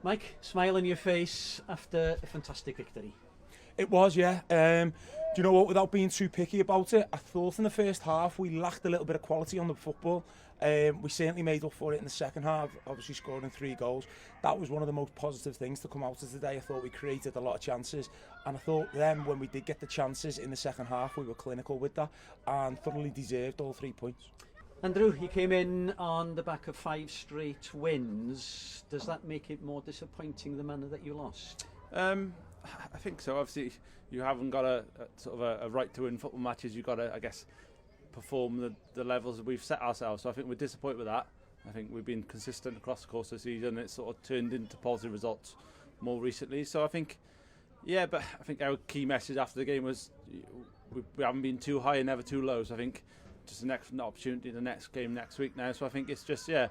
Mike, smile on your face after a fantastic victory. It was, yeah. Do you know what, without being too picky about it, I thought in the first half we lacked a little bit of quality on the football. We certainly made up for it in the second half, obviously scoring 3 goals. That was one of the most positive things to come out of today. I thought we created a lot of chances, and I thought then when we did get the chances in the second half, we were clinical with that and thoroughly deserved all 3 points. Andrew, you came in on the back of 5 straight wins. Does that make it more disappointing the manner that you lost? I think so. Obviously, you haven't got a sort of a right to win football matches. You've got to, I guess, perform the levels that we've set ourselves. So I think we're disappointed with that. I think we've been consistent across the course of the season. It's sort of turned into positive results more recently. So I think, yeah, but I think our key message after the game was we haven't been too high and never too low. So I think just the next opportunity, the next game next week now. So I think it's just, yeah,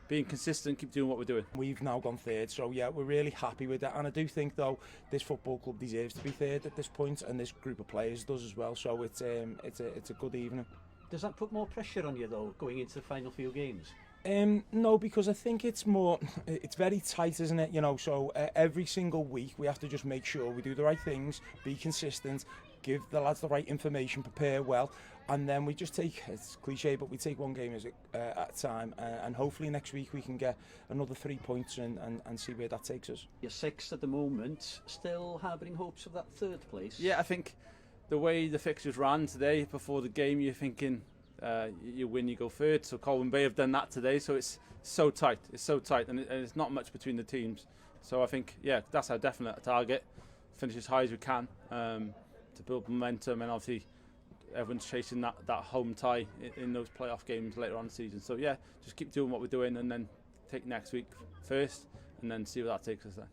being consistent, keep doing what we're doing. We've now gone third, so yeah, we're really happy with that. And I do think, though, this football club deserves to be third at this point, and this group of players does as well. So it's a good evening. Does that put more pressure on you, though, going into the final few games? No, because I think it's very tight, isn't it? You know, so every single week we have to just make sure we do the right things, be consistent, give the lads the right information, prepare well, and then we just take, it's cliche, but we take one game at a time, and hopefully next week we can get another 3 points and see where that takes us. You're 6th at the moment, still harbouring hopes of that 3rd place? Yeah, I think the way the fixtures ran today before the game, you're thinking you win, you go 3rd. So Colwyn Bae have done that today, so it's so tight. It's so tight, and it's not much between the teams. So I think, yeah, that's our definite target. Finish as high as we can to build momentum, and obviously everyone's chasing that home tie in those playoff games later on in the season. So yeah, just keep doing what we're doing, and then take next week first, and then see where that takes us then.